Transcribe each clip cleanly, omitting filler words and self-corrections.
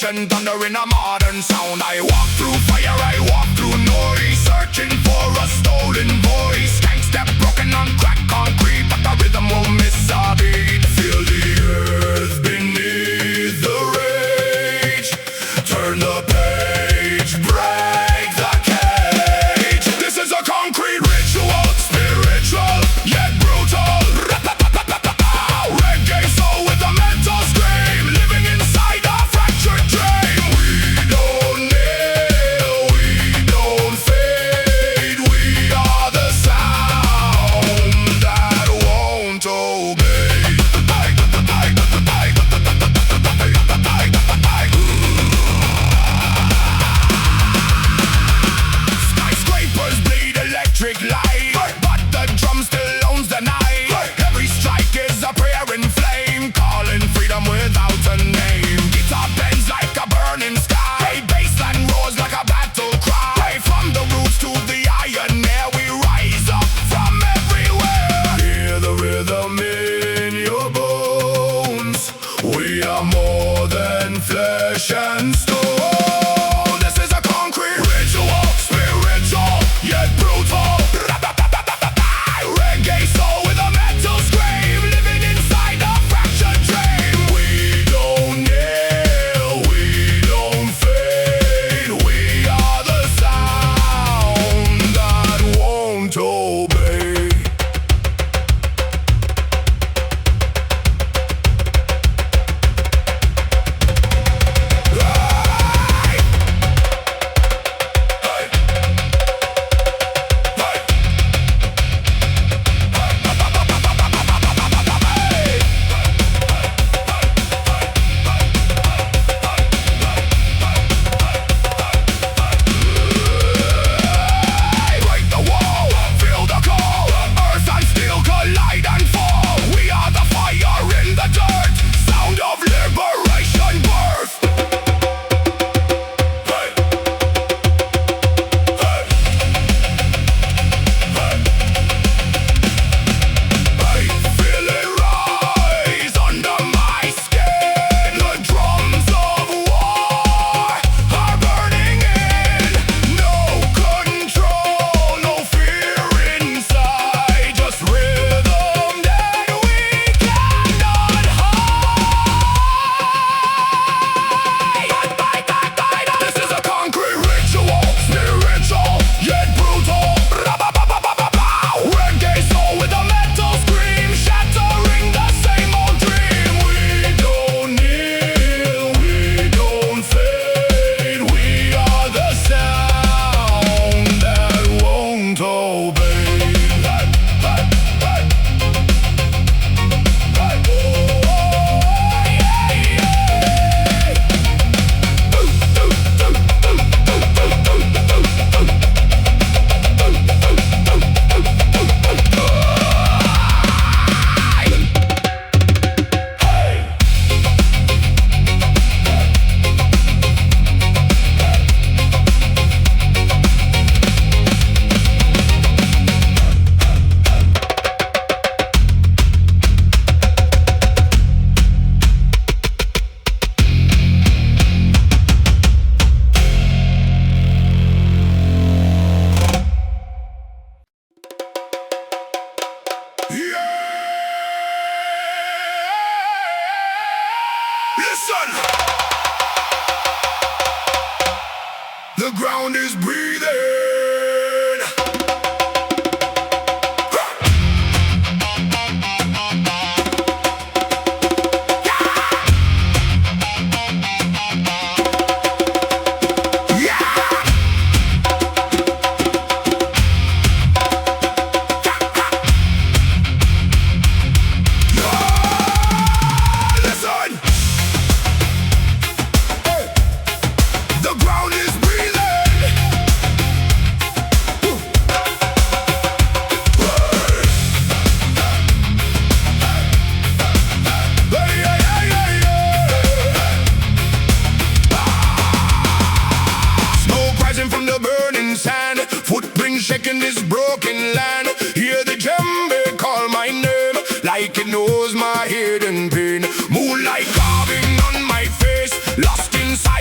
ancient thunder in a modern sound. I walk through fire, I walk through noise, searching for a stolen voice. Skank step broken on cracked concrete, but the rhythm won't miss a beat. Feel the earth beneath the rage. Turn the page, break the cage. This is a concrete ritual, spiritual yet brutal. Reggae soul with a mental scream, living inside a fractured dream. We don't kneel, we don't fade. We are the sound that won't obey. Skyscrapers bleed electric light, but the drum still owns the night. Every strike is a prayer in flame, calling freedom without a name. Guitar bends like a burning sky, bassline roars like a battle cry. From the roots to the iron air, we rise up from everywhere. Hear the rhythm in your bones. We are more than flesh and stone. This is a concrete ritual, spiritual yet brutal. Reggae soul with a mental scream, living inside a fractured dream. We don't kneel, we don't fade. We are the sound that won't obey. Break the wall, feel the call. Earth and steel collide and fall. We are the fire in the dirt, sound of liberation birth. I feel it rise under my skin. The drums of war are burning in. No control, no fear inside, just rhythm that we cannot hide. This is a concrete ritual, spiritual yet brutal. Reggae soul with a mental scream, shattering the same old dream. We don't kneel, we don't fade. We are the sound that won't obey. Listen! The ground is breathing. Listen! The ground is breathing. Smoke rising from the burning sand, footprints shaking this broken land. Hear the djembe call my name, like it knows my hidden pain. Moonlight carving on my face, lost inside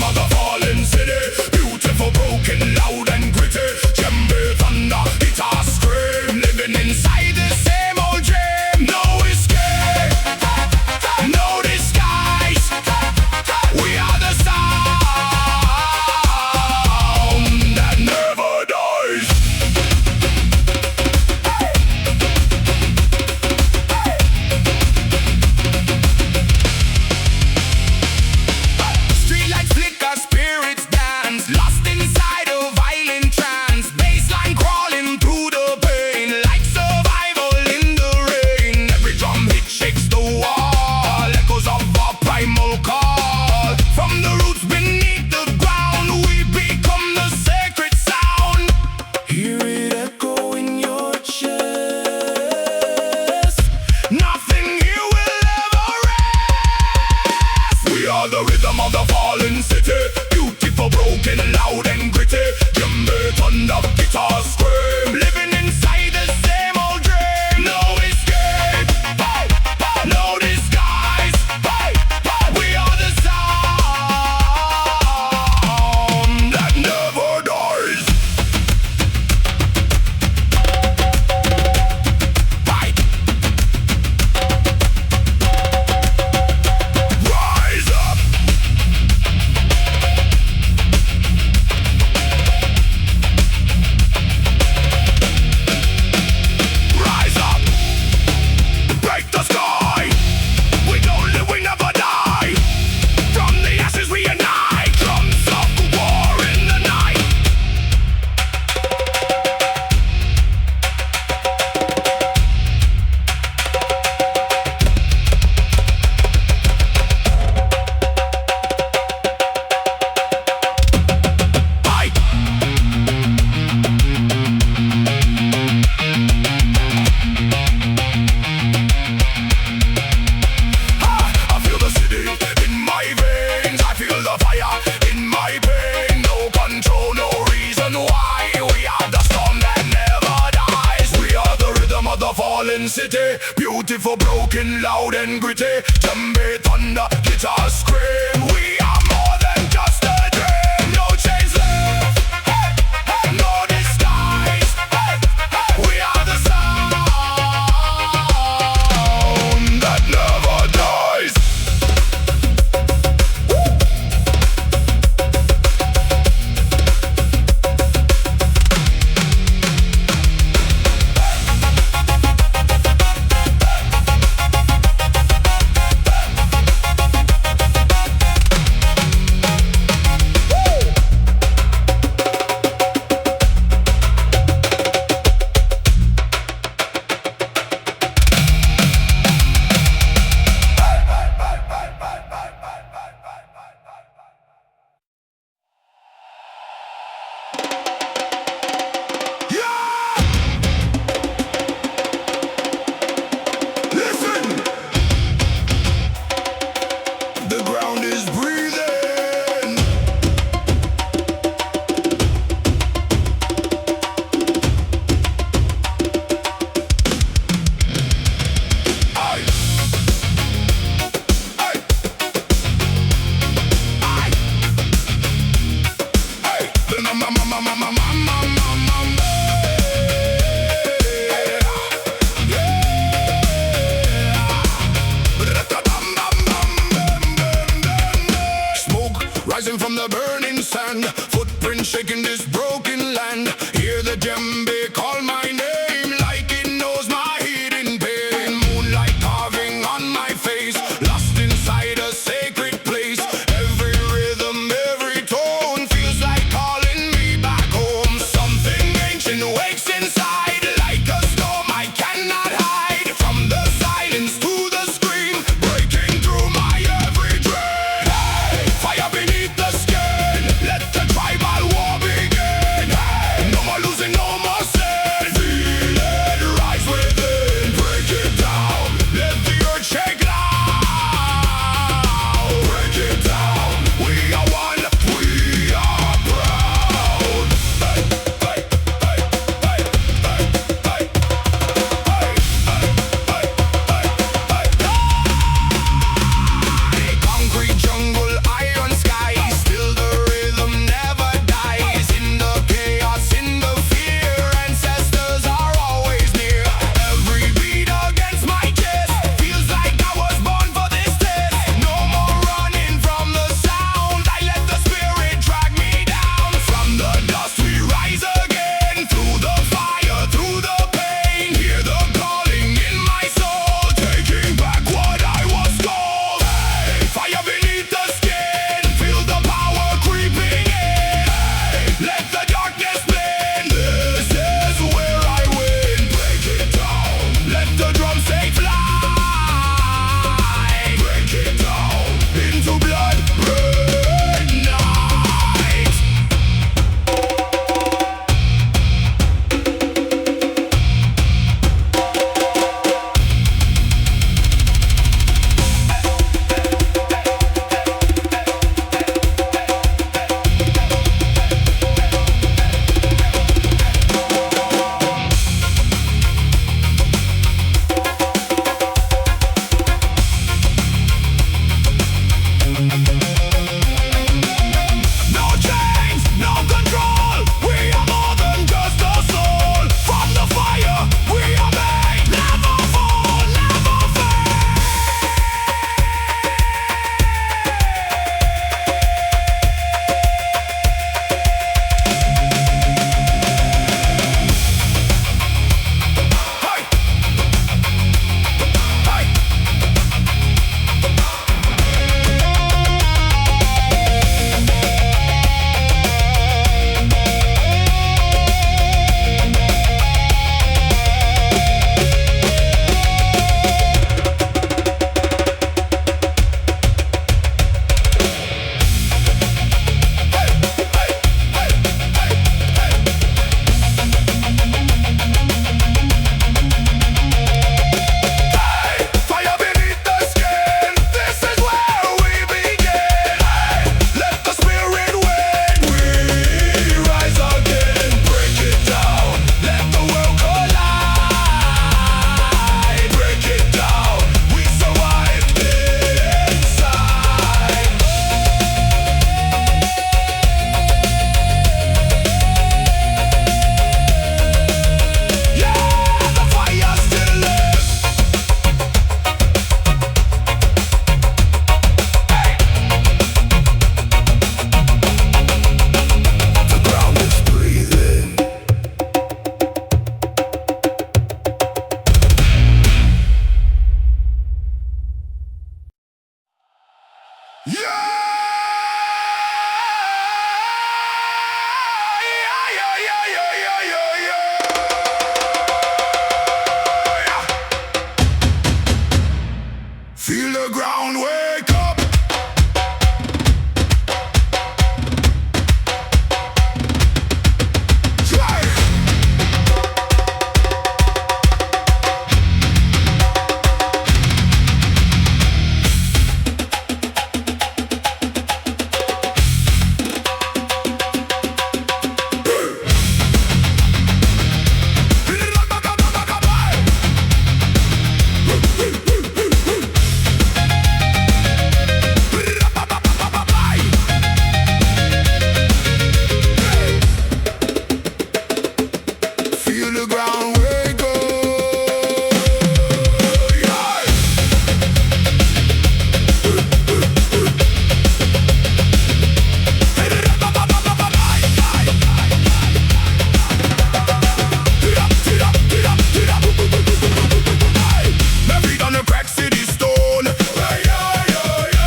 rhythm of the fallen city. Beautiful, broken, loud and gritty. Djembe, thunder, guitar scream. Living inside the same old dream. No escape, no disguise. We are the sound that never dies. Streetlights flicker, spirits dance, lost inside a violent trance. Bassline crawling through the pain, like survival in the rain. Every drum hit shakes the wall, echoes of our primal call. From the roots beneath the ground, we become the sacred sound. Hear it echo in your chest. Nothing here will ever rest. We are the rhythm of the fallen city. Beautiful, broken, loud and gritty. Djembe, thunder, guitar scream. Living inside the same old dream. No escape, no disguise. We are the sound that never dies. Rise up. Rise up, break the sky. We don't live, we never die. From the ashes we unite. Drums of war in the night. I feel the city in my veins. I feel the fire in my pain. No control, no reason why. We are the storm that never dies. We are the rhythm of the fallen city. Beautiful, broken, loud and gritty. Djembe, thunder, guitar scream. We are more than just a dream. No chains left, no disguise. We are the sound that never dies. Listen, the ground is breathing. Aye. Aye. Aye. Aye. Smoke rising from the burning sand, footprints shaking this broken land. Hear the djembe call my name like it knows my hidden pain. Moonlight carving on my face, lost inside a sacred place. Every rhythm, every tone feels like calling me back home. Something ancient wakes inside, like a storm I cannot hide. From the silence to the scream, breaking through my every dream. Hey, fire beneath the skin, let the tribal war begin. Hey, no more losing, no more sin. Feel the ground wake up. Try. Feel the ground wake up. Yeah. My feet on the crack city stone.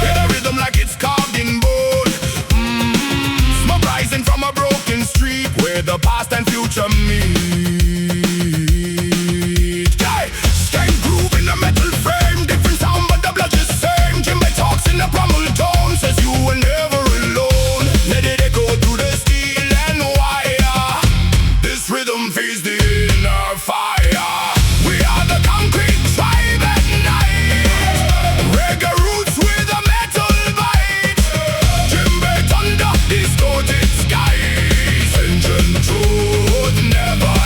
Hit a rhythm like it's carved in bone. Smoke rising from a broken street where the past and future meet. Skank groove in a metal frame, different sound but the blood is same. Djembe talks in a primal tone, says you were never alone. Let it echo through the steel and wire. This rhythm feeds the inner fire. We are the concrete tribe at night. Reggae roots with a metal bite. Djembe thunder, distorted skies. Ancient truth never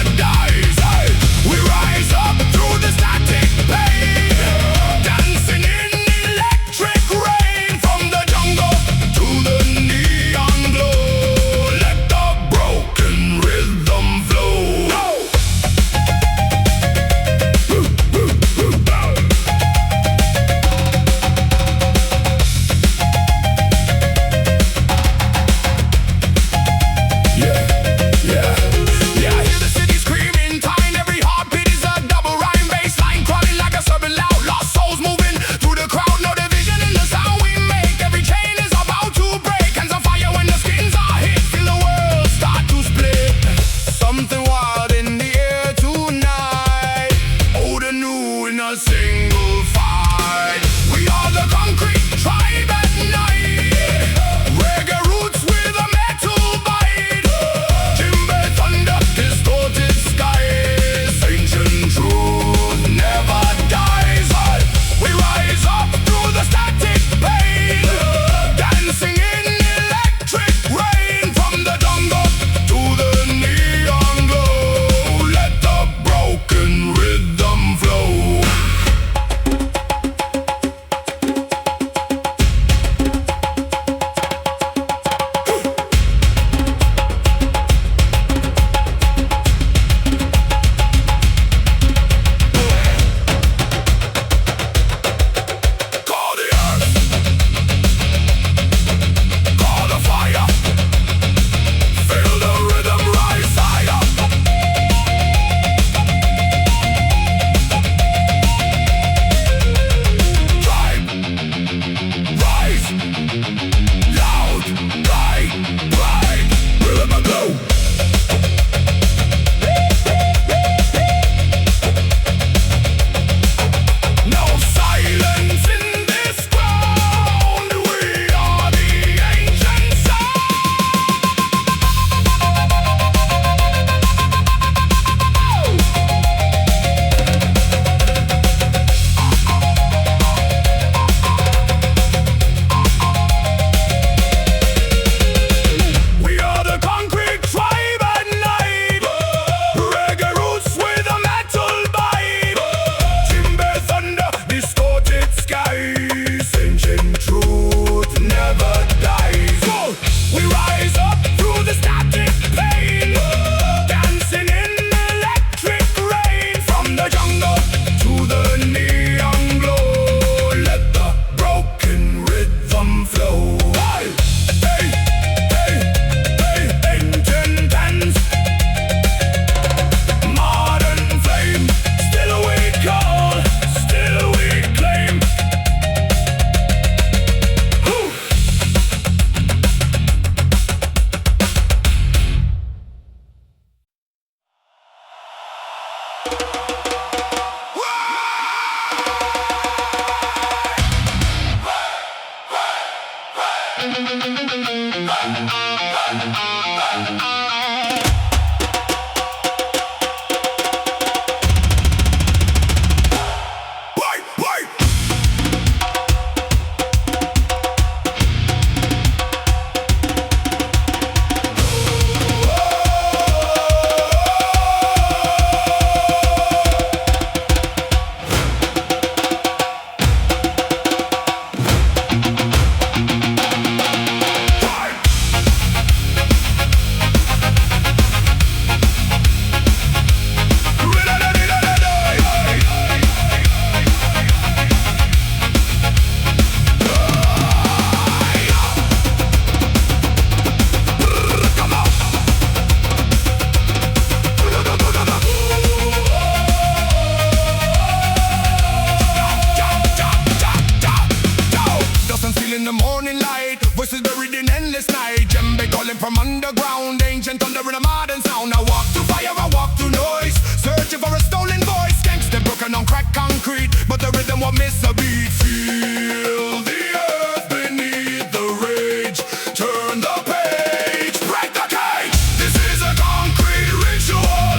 Voices buried in endless night. Djembe calling from underground. Ancient thunder in a modern sound. I walk through fire, I walk through noise, searching for a stolen voice. Gangsta broken on cracked concrete, but the rhythm won't miss a beat. Feel the earth beneath the rage. Turn the page, break the cage. This is a concrete ritual,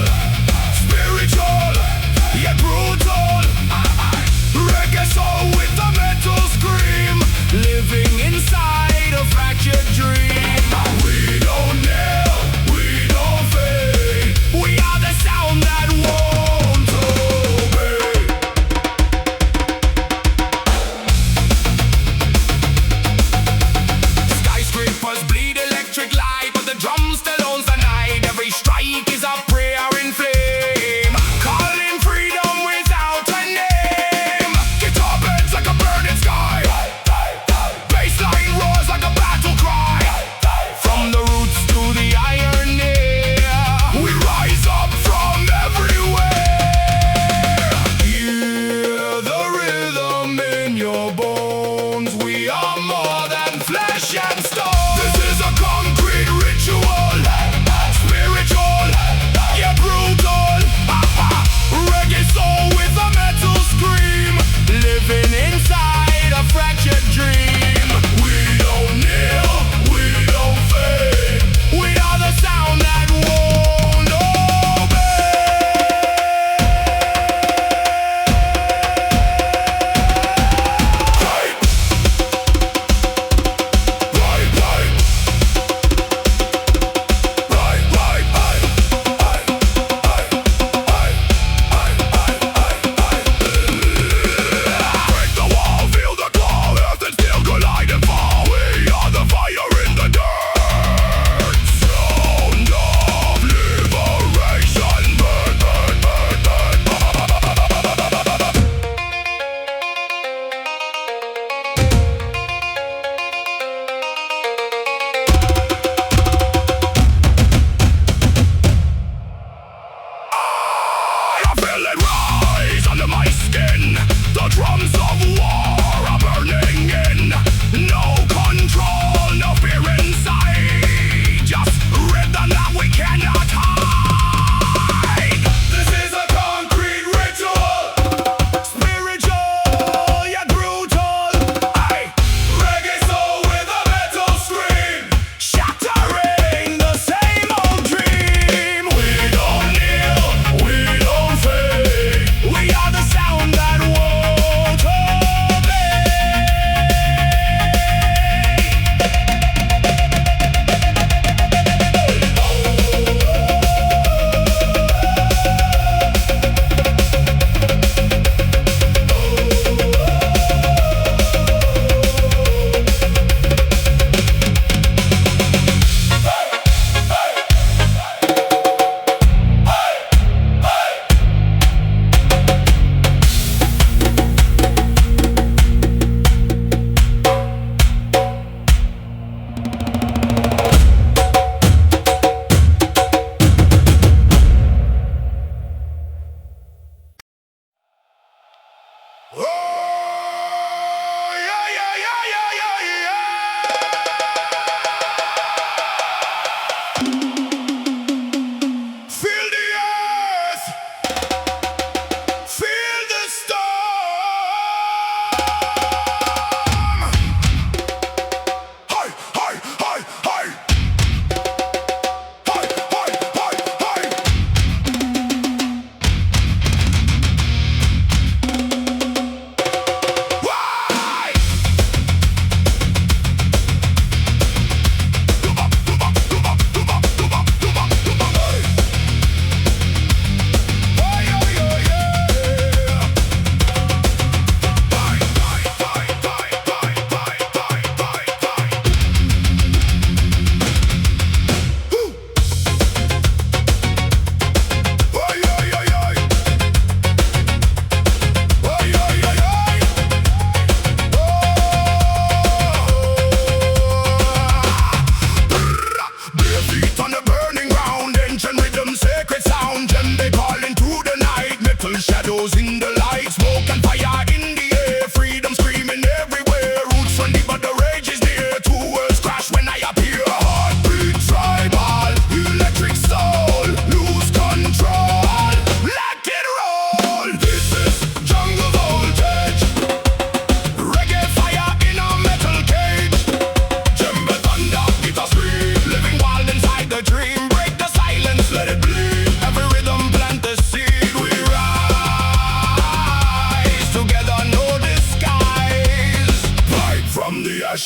spiritual yet brutal. Reggae soul with a metal scream, living inside a fractured dream. We don't kneel, we don't fade. We are the sound that won't obey.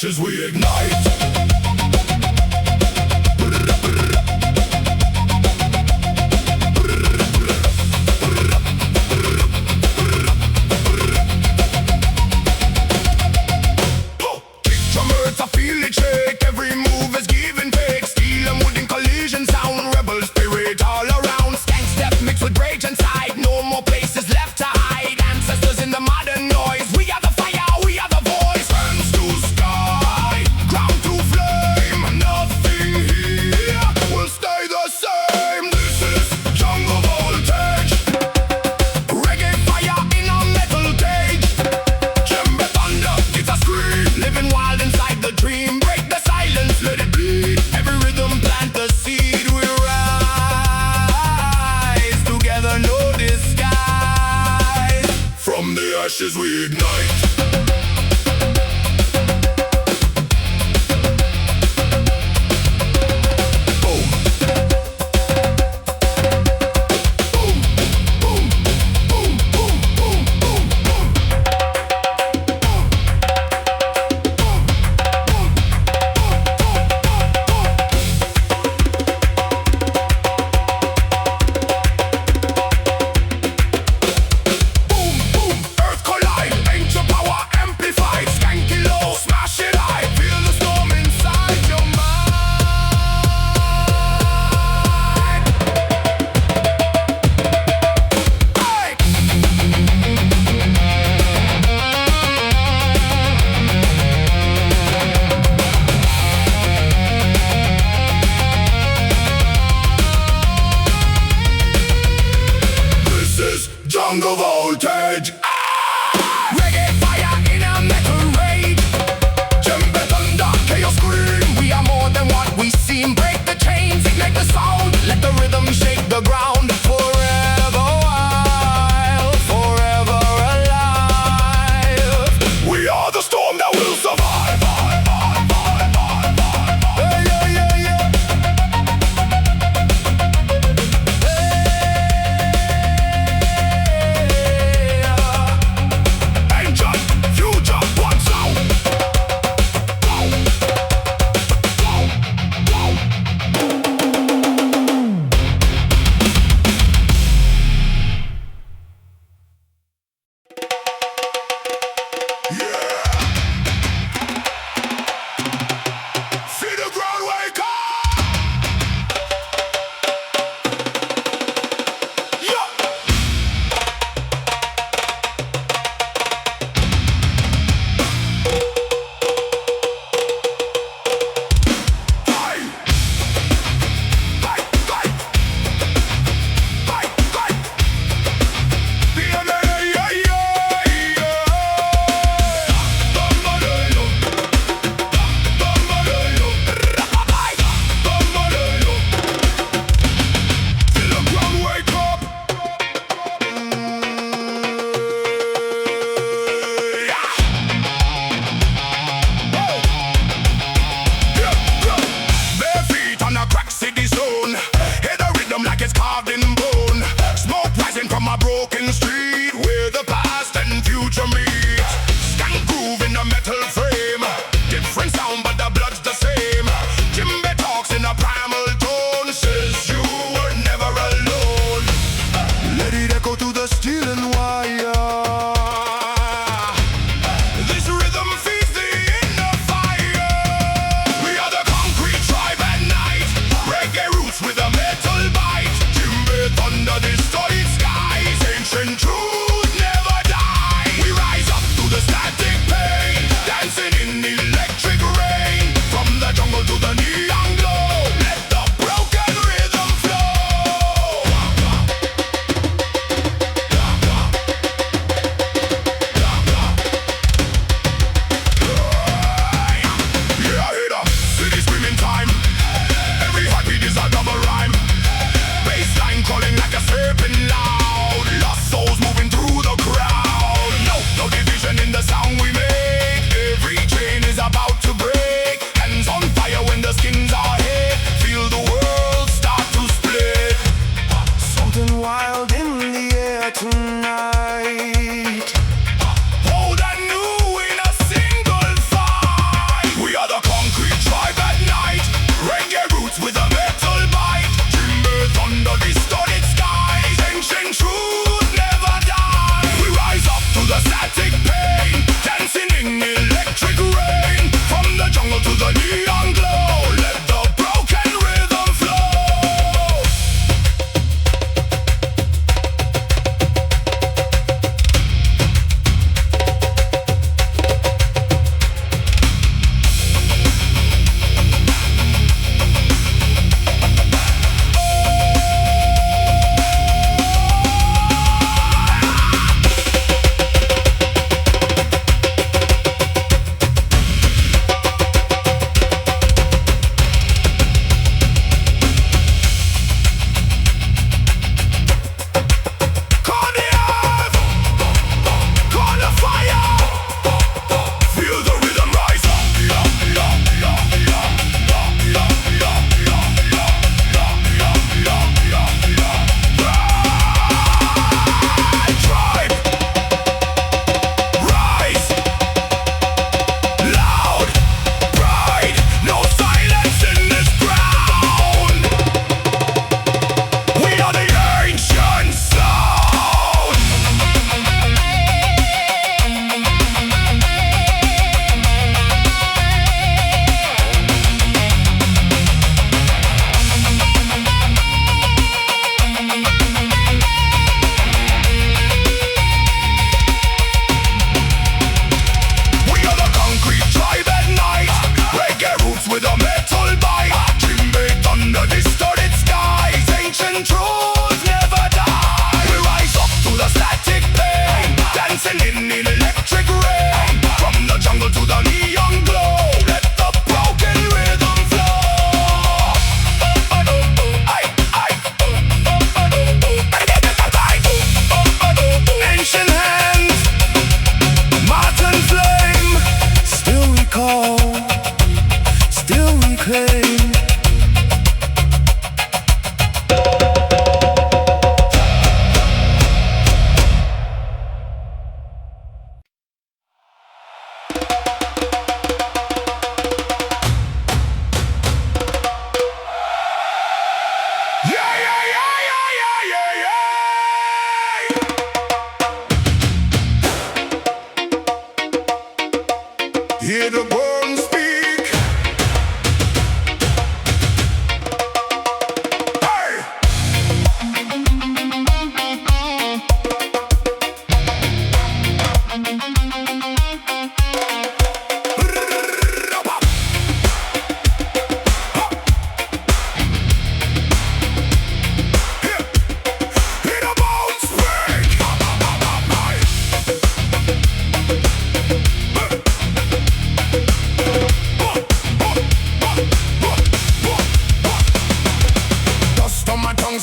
ashes we ignite. I feel it shake, every move is give and take. Steel and wood in collision sound, rebel spirit all around. Stank step mixed with rage inside, no more places left to hide. Ancestors in the modern noise, we are the fire, we are the voice. Hands to sky, ground to flame, nothing here will stay the same. This is jungle voltage, reggae fire in a metal cage. Djembe thunder, it's a scream, living wild inside the dream. Break the silence, let it bleed. Every rhythm plant the seed. We rise together, no disguise. From the ashes we ignite. Jungle voltage. Reggae fire in a metal rage. Djembe thunder, chaos scream. We are more than what we seem. Break the chains, ignite the sound. Let the rhythm shake the ground. Forever wild, forever alive. We are the storm that will survive. Wow.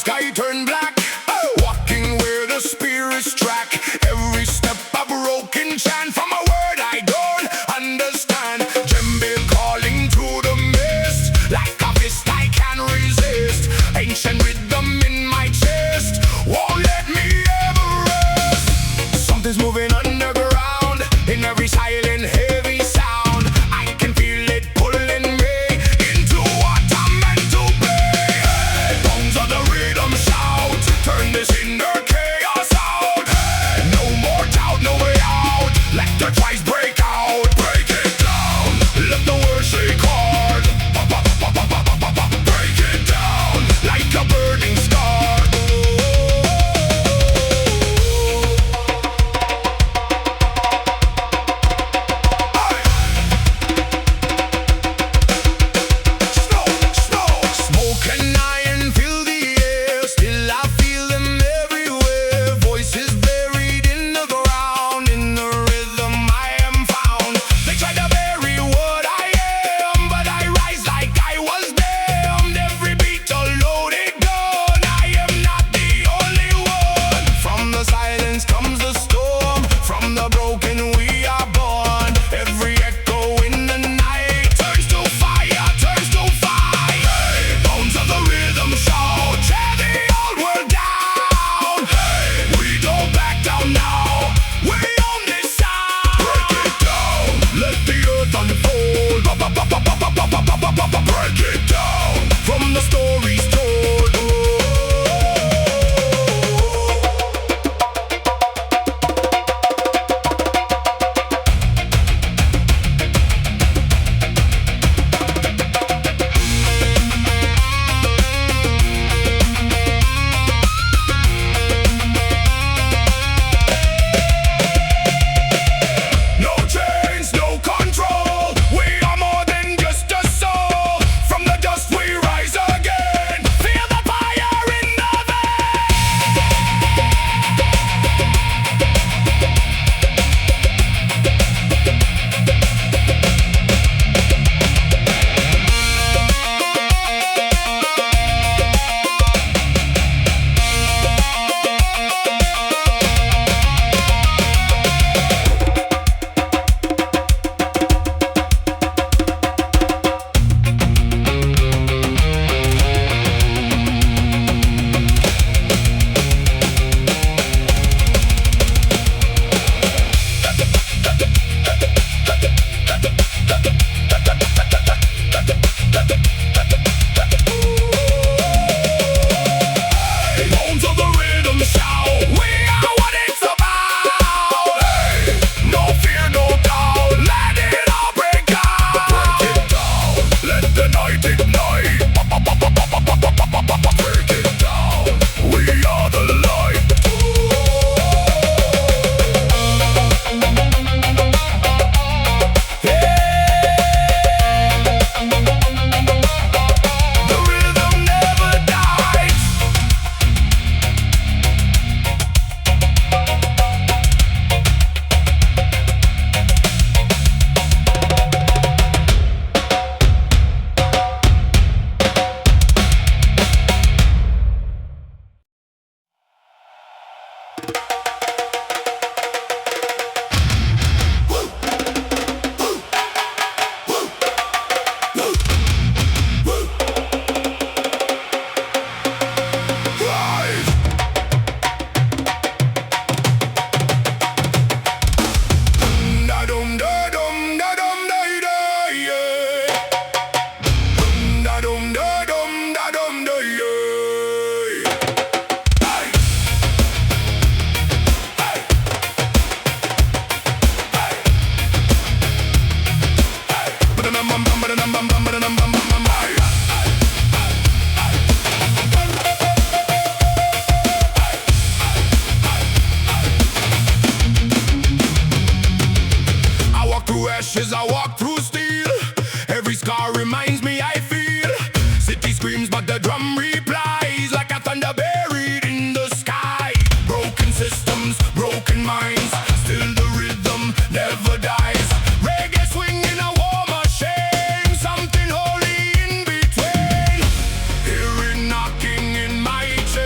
sky turn black. Walking where the spirits track. Every step a broken chant from a word I don't understand. Djembe calling through the mist. Like a fist I can't resist. Ancient rhythm in my chest won't let me ever rest. Something's moving underground in every silent heavy sound. I can feel it pulling me into what I'm meant to be. Bones of the rhythm shout, turn this inner chaos out. No more doubt, no way out. Let the twice break out. Break it down, let the words shake hard. Break it down like a burning star. Smoke and iron fill the air, still I feel them everywhere. Voices buried in the ground, in the rhythm I am found. They try to bury what I am, but I rise like I was damned. Every beat a loaded gun, I am not the only one. From the silence comes the storm, from the broken we are born. Every echo in the night turns to fire, turns to fire. Bones of the rhythm shout, tear the old world down. We don't back down now, we own this sound. Break it down, let the earth unfold. Break it down, from the stories told. No chains, no control. We are more than just a soul. From the dust we rise again. Feel the fire in the veins. Bones of the rhythm shout, we are what it's about. No fear, no doubt, let it all break out. Break it down, let the night ignite. Break it down, we are the light. The rhythm never dies. Rise. Da-dum, da-dum, da-dum, da-da, yeah. Da-dum, da-dum, da-dum, da-yeah. Hey. Hey. Hey. Hey. Ba-da-dum-bum-bum, ba-da-dum-bum-bum, ba-da-dum-bum-bum-bum. Hey. I walk through ashes, I walk through steel. Every scar reminds me I feel. City screams, but the drum replies like a thunder buried in the sky. Broken systems, broken minds, still the rhythm never dies. Reggae swing in a war machine, something holy in between. Hear it knocking in my chest.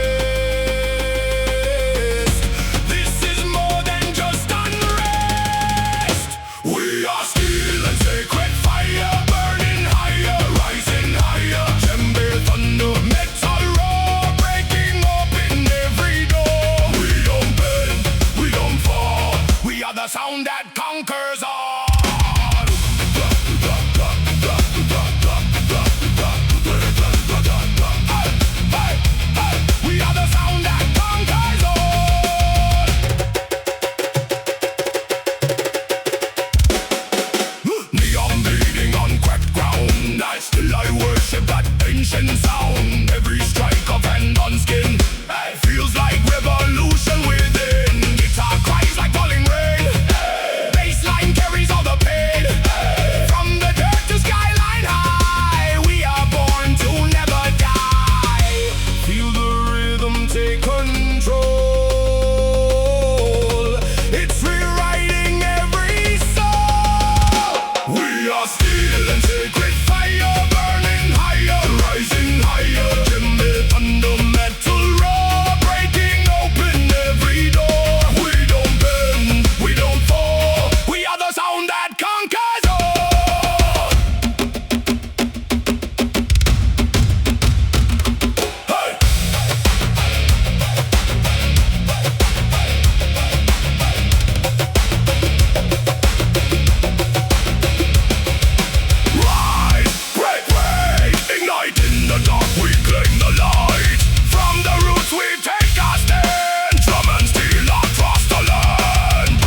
We claim the light. From the roots we take our stand. Drum and steel across the land.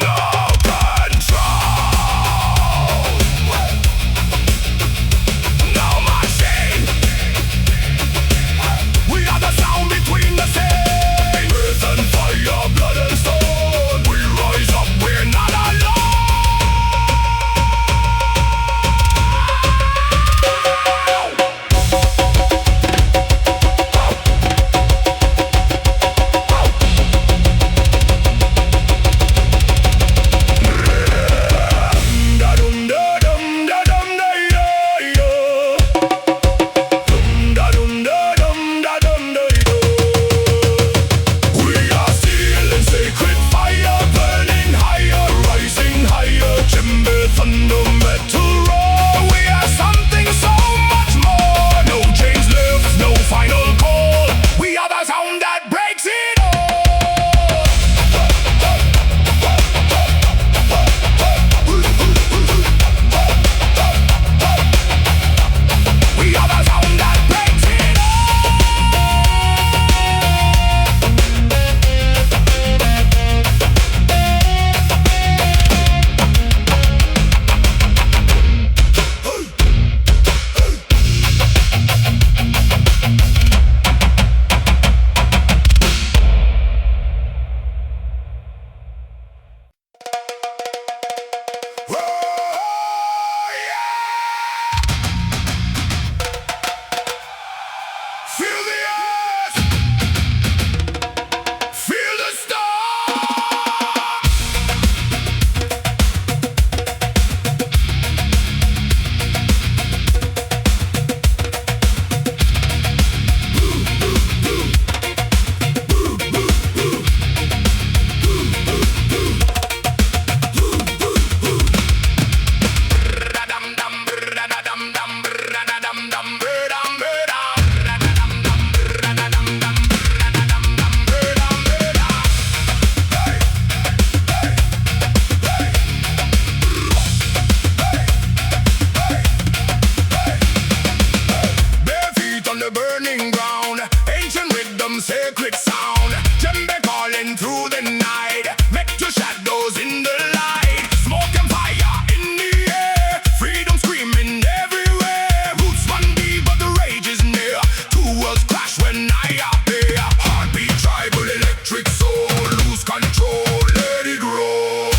No control. No machine. We are the sound between the same. Earth and fire, blood and stone. We rise up, we're not alone. We are stealing sacred fire, burning higher, rising higher. Djembe, thunder, metal roar. We are something so much more. No chains left, no final call. We are the sound that breaks it all. We are the sound that breaks it all. Feel the earth, feel the stars. Bare feet on the burning ground, ancient rhythm, sacred sound. Djembe calling through the night, make your shadows in the light. Smoke and fire in the air, freedom screaming everywhere. Roots run deep, but the rage is near. Two worlds clash when I appear. Heartbeat, tribal, electric soul, lose control, let it roll.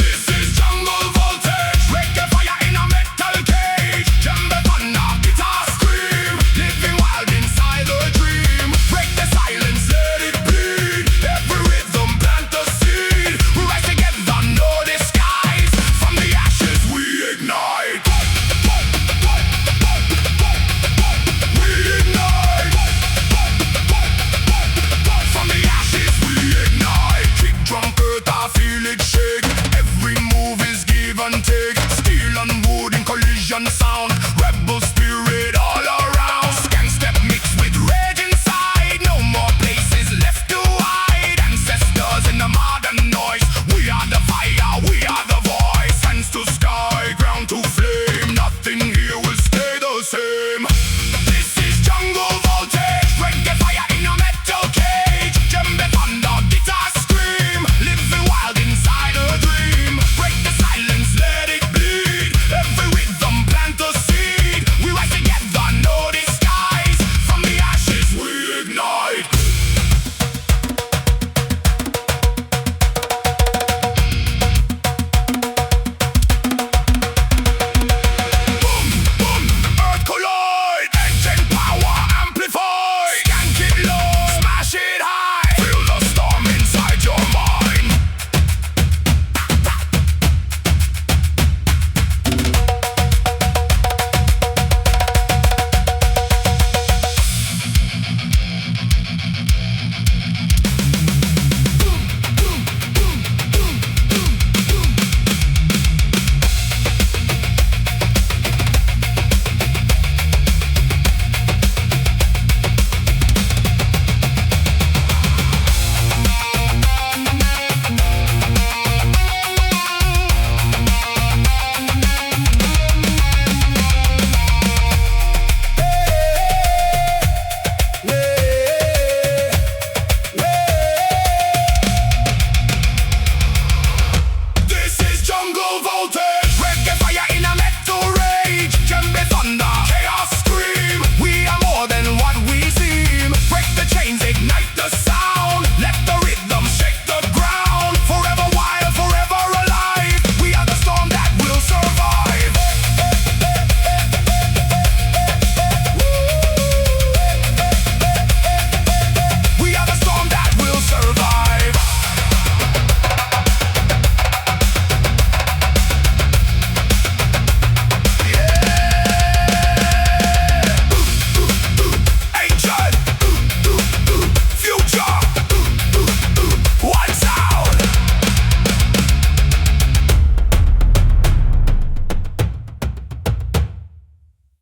This is jungle voltage, reggae fire in a metal cage. Djembe thunder, guitar scream, living wild inside a dream. Break the silence, let it bleed. Every rhythm plant a seed. We rise together, no disguise. From the ashes we ignite. We ignite. From the ashes we ignite. Kick drum, earth, I feel it shake. Every move is give and take. Steel and wood in collision sound. Rebel spirit all around. Scan step mixed with rage inside. No more places left to hide. Ancestors in the modern noise. We are the fire, we are the voice. Hands to sky, ground to flame. Nothing here will stay the same.